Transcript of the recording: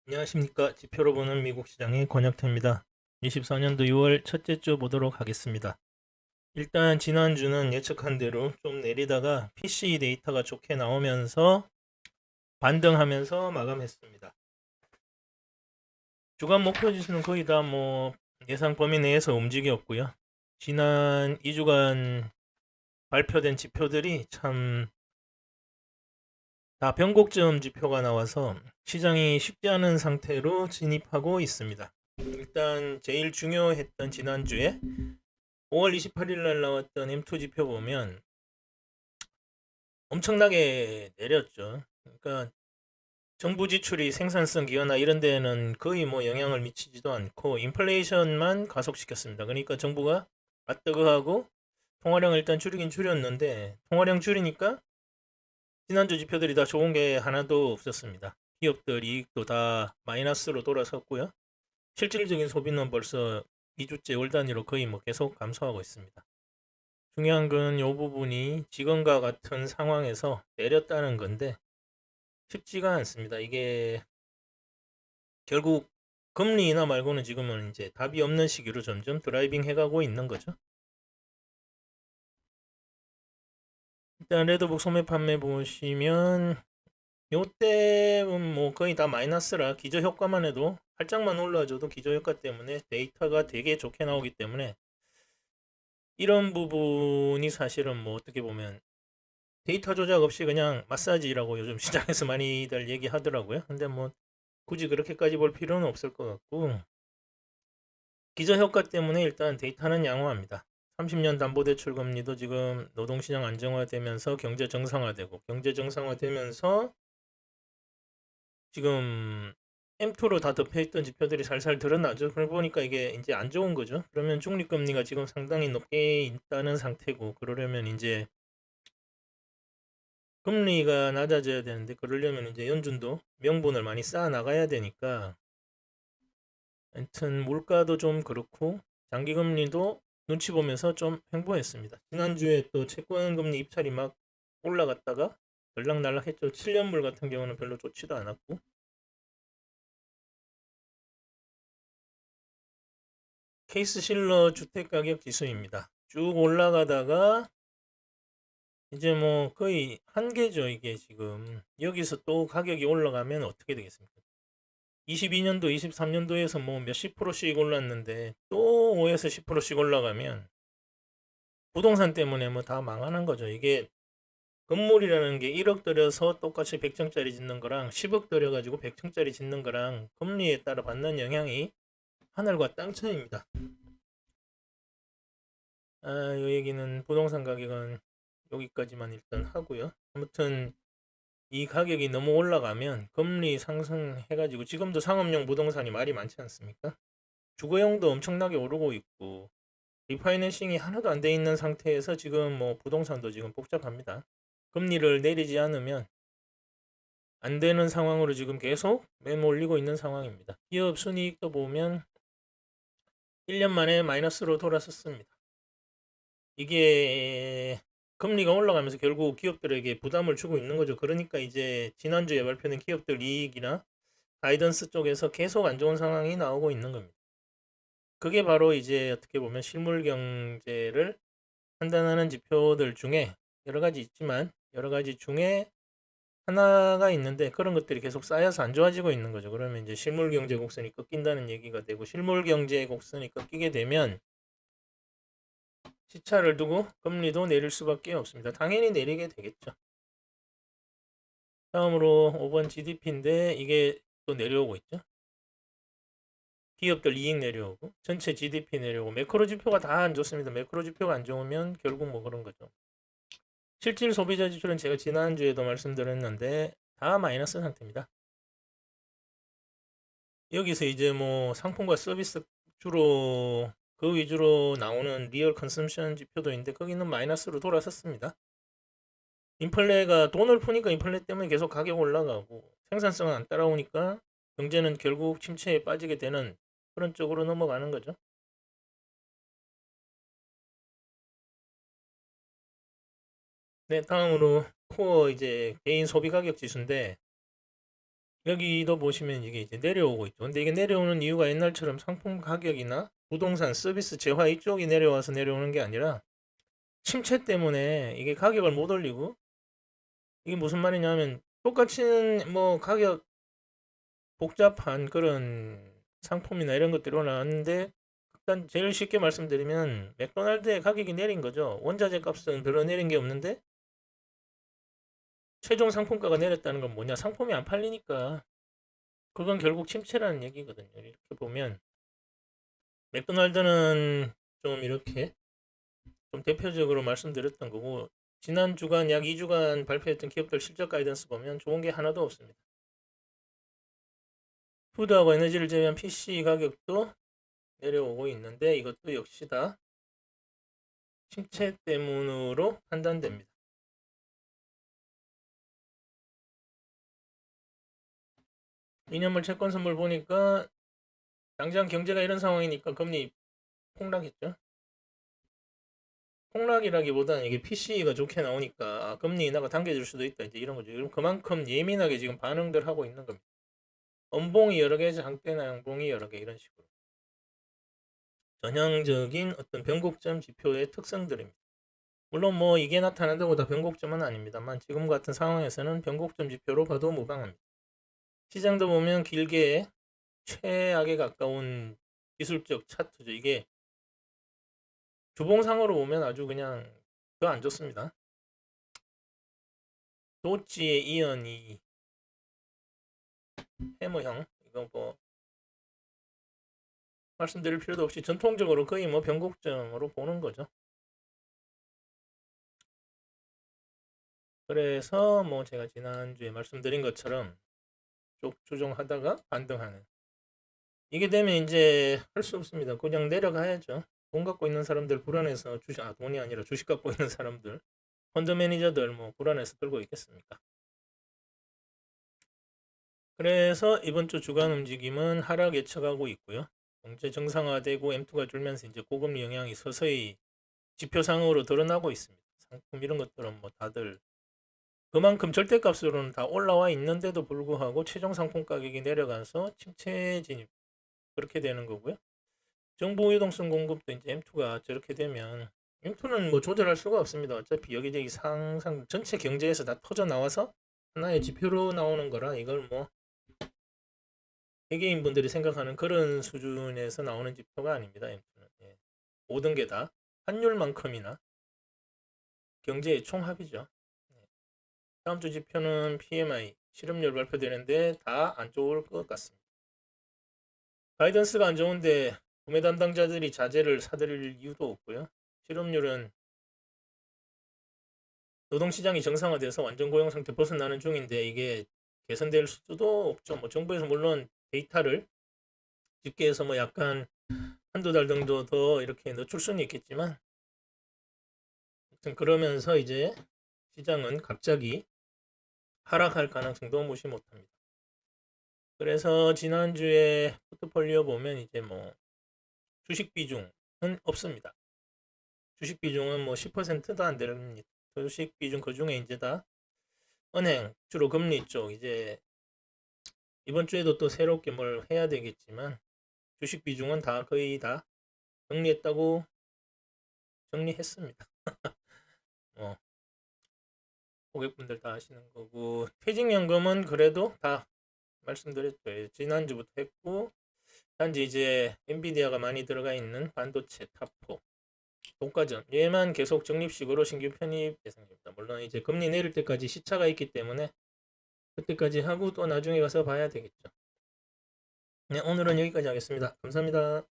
안녕하십니까. 지표로 보는 미국 시장의 권혁태입니다. 24년도 6월 첫째 주 보도록 하겠습니다. 일단 지난주는 예측한 대로 좀 내리다가 PC 데이터가 좋게 나오면서 반등하면서 마감했습니다. 주간 목표 지수는 거의 다 예상 범위 내에서 움직였고요. 지난 2주간 발표된 지표들이 참 다 변곡점 지표가 나와서 시장이 쉽지 않은 상태로 진입하고 있습니다. 일단 제일 중요했던 지난주에 5월 28일 날 나왔던 M2 지표 보면 엄청나게 내렸죠. 그러니까 정부 지출이 생산성 기여나 이런 데는 거의 영향을 미치지도 않고 인플레이션만 가속시켰습니다. 그러니까 정부가 아뜨거하고 통화량을 일단 줄이긴 줄였는데 통화량 줄이니까 지난주 지표들이 다 좋은 게 하나도 없었습니다. 기업들 이익도 다 마이너스로 돌아섰고요. 실질적인 소비는 벌써 2주째 월 단위로 거의 계속 감소하고 있습니다. 중요한 건 이 부분이 지금과 같은 상황에서 내렸다는 건데 쉽지가 않습니다. 이게 결국 금리 인하 말고는 지금은 이제 답이 없는 시기로 점점 드라이빙 해가고 있는 거죠. 일단 레드북 소매 판매 보시면 요때는 거의 다 마이너스라 기저 효과만 해도 살짝만 올라줘도 기저 효과 때문에 데이터가 되게 좋게 나오기 때문에 이런 부분이 사실은 어떻게 보면 데이터 조작 없이 그냥 마사지라고 요즘 시장에서 많이들 얘기하더라고요. 근데 굳이 그렇게까지 볼 필요는 없을 것 같고 기저 효과 때문에 일단 데이터는 양호합니다. 30년 담보대출 금리도 지금 노동시장 안정화되면서 경제 정상화되고 경제 정상화되면서 지금 M2로 다 덮여있던 지표들이 살살 드러나죠. 그러고 보니까 이게 이제 안 좋은 거죠. 그러면 중립금리가 지금 상당히 높게 있다는 상태고 그러려면 이제 금리가 낮아져야 되는데 그러려면 이제 연준도 명분을 많이 쌓아 나가야 되니까 하여튼 물가도 좀 그렇고 장기 금리도 눈치 보면서 좀 횡보했습니다. 지난주에 또 채권 금리 입찰이 막 올라갔다가 들락날락했죠. 7년물 같은 경우는 별로 좋지도 않았고 케이스 실러 주택 가격 지수입니다. 쭉 올라가다가 이제 거의 한계죠. 이게 지금 여기서 또 가격이 올라가면 어떻게 되겠습니까? 22년도, 23년도에서 몇십 프로씩 올랐는데 또 5에서 10%씩 올라가면 부동산 때문에 다 망하는 거죠. 이게 건물이라는 게 1억 들여서 똑같이 100층짜리 짓는 거랑 10억 들여가지고 100층짜리 짓는 거랑 금리에 따라 받는 영향이 하늘과 땅 차이입니다. 이 얘기는 부동산 가격은 여기까지만 일단 하고요. 아무튼 이 가격이 너무 올라가면 금리 상승해가지고 지금도 상업용 부동산이 말이 많지 않습니까? 주거용도 엄청나게 오르고 있고 리파이낸싱이 하나도 안 돼 있는 상태에서 지금 부동산도 지금 복잡합니다. 금리를 내리지 않으면 안 되는 상황으로 지금 계속 매몰리고 있는 상황입니다. 기업 순이익도 보면 1년 만에 마이너스로 돌아섰습니다. 이게 금리가 올라가면서 결국 기업들에게 부담을 주고 있는 거죠. 그러니까 이제 지난주에 발표된 기업들 이익이나 가이던스 쪽에서 계속 안 좋은 상황이 나오고 있는 겁니다. 그게 바로 이제 어떻게 보면 실물 경제를 판단하는 지표들 중에 여러 가지 있지만 여러 가지 중에 하나가 있는데 그런 것들이 계속 쌓여서 안 좋아지고 있는 거죠. 그러면 이제 실물 경제 곡선이 꺾인다는 얘기가 되고 실물 경제 곡선이 꺾이게 되면 시차를 두고 금리도 내릴 수밖에 없습니다. 당연히 내리게 되겠죠. 다음으로 5번 GDP인데 이게 또 내려오고 있죠. 기업들 이익 내려오고 전체 GDP 내려오고 매크로 지표가 다 안 좋습니다. 매크로 지표가 안 좋으면 결국 그런 거죠. 실질 소비자 지출은 제가 지난주에도 말씀드렸는데 다 마이너스 상태입니다. 여기서 이제 상품과 서비스 주로 그 위주로 나오는 리얼 컨섬션 지표도 있는데 거기는 마이너스로 돌아섰습니다. 인플레가 돈을 푸니까 인플레 때문에 계속 가격 올라가고 생산성은 안 따라오니까 경제는 결국 침체에 빠지게 되는 그런 쪽으로 넘어가는 거죠. 네, 다음으로 코어 이제 개인 소비 가격 지수인데 여기도 보시면 이게 이제 내려오고 있죠. 근데 이게 내려오는 이유가 옛날처럼 상품 가격이나 부동산 서비스 재화 이쪽이 내려와서 내려오는 게 아니라 침체 때문에 이게 가격을 못 올리고, 이게 무슨 말이냐면 똑같이 뭐 가격 복잡한 그런 상품이나 이런 것들이 올라왔는데, 일단 제일 쉽게 말씀드리면 맥도날드의 가격이 내린 거죠. 원자재 값은 별로 내린 게 없는데 최종 상품가가 내렸다는 건 뭐냐? 상품이 안 팔리니까. 그건 결국 침체라는 얘기거든요. 이렇게 보면 맥도날드는 좀 이렇게 좀 대표적으로 말씀드렸던 거고, 지난 주간 약 2주간 발표했던 기업들 실적 가이던스 보면 좋은 게 하나도 없습니다. 푸드하고 에너지를 제외한 PC 가격도 내려오고 있는데 이것도 역시 다 침체 때문으로 판단됩니다. 이년물 채권 선물 보니까 당장 경제가 이런 상황이니까 금리 폭락했죠. 폭락이라기보다는 이게 PC가 좋게 나오니까 금리 인하가 당겨질 수도 있다, 이제 이런 거죠. 그럼 그만큼 예민하게 지금 반응들 하고 있는 겁니다. 음봉이 여러 개, 장대나 양봉이 여러 개, 이런 식으로 전형적인 어떤 변곡점 지표의 특성들입니다. 물론 뭐 이게 나타난다고 다 변곡점은 아닙니다만 지금 같은 상황에서는 변곡점 지표로 봐도 무방합니다. 시장도 보면 길게 최악에 가까운 기술적 차트죠. 이게 주봉상으로 보면 아주 그냥 더 안 좋습니다. 도치의 이연이 해머형, 이거 뭐 말씀드릴 필요도 없이 전통적으로 거의 뭐 변곡점으로 보는 거죠. 그래서 뭐 제가 지난주에 말씀드린 것처럼 쭉 조정하다가 반등하는, 이게 되면 이제 할 수 없습니다. 그냥 내려가야죠. 돈 갖고 있는 사람들 불안해서 돈이 아니라 주식 갖고 있는 사람들, 펀드 매니저들 뭐 불안해서 들고 있겠습니까? 그래서 이번 주 주간 움직임은 하락 예측하고 있고요. 경제 정상화되고 M2가 줄면서 이제 고금리 영향이 서서히 지표상으로 드러나고 있습니다. 상품 이런 것들은 뭐 다들 그만큼 절대값으로는 다 올라와 있는데도 불구하고 최종 상품 가격이 내려가서 침체 진입, 그렇게 되는 거고요. 정보 유동성 공급도 이제 M2가 저렇게 되면, M2는 뭐 조절할 수가 없습니다. 어차피 여기저기 상상 전체 경제에서 다 터져 나와서 하나의 지표로 나오는 거라, 이걸 뭐 개개인 분들이 생각하는 그런 수준에서 나오는 지표가 아닙니다. M2는 예. 모든 게 다 환율만큼이나 경제의 총합이죠. 예. 다음 주 지표는 PMI 실업률 발표되는데 다 안 좋을 것 같습니다. 가이던스가 안 좋은데 구매 담당자들이 자재를 사들일 이유도 없고요. 실업률은 노동시장이 정상화돼서 완전 고용 상태 벗어나는 중인데 이게 개선될 수도 없죠. 뭐 정부에서 물론 데이터를 집계해서 뭐 약간 한두 달 정도 더 이렇게 늦출 수는 있겠지만, 그러면서 이제 시장은 갑자기 하락할 가능성도 무시 못합니다. 그래서 지난주에 포트폴리오 보면 이제 뭐 주식 비중은 없습니다. 주식 비중은 뭐 10%도 안 됩니다. 주식 비중 그 중에 이제 다 은행, 주로 금리 쪽, 이제 이번 주에도 또 새롭게 뭘 해야 되겠지만 주식 비중은 다 거의 다 정리했다고 정리했습니다. 고객분들 다 아시는 거고, 퇴직연금은 그래도 다 말씀드렸죠. 지난주부터 했고, 단지 이제 엔비디아가 많이 들어가 있는 반도체 탑4 독과점, 얘만 계속 적립식으로 신규 편입 예상입니다. 물론 이제 금리 내릴 때까지 시차가 있기 때문에 그때까지 하고 또 나중에 가서 봐야 되겠죠. 네, 오늘은 여기까지 하겠습니다. 감사합니다.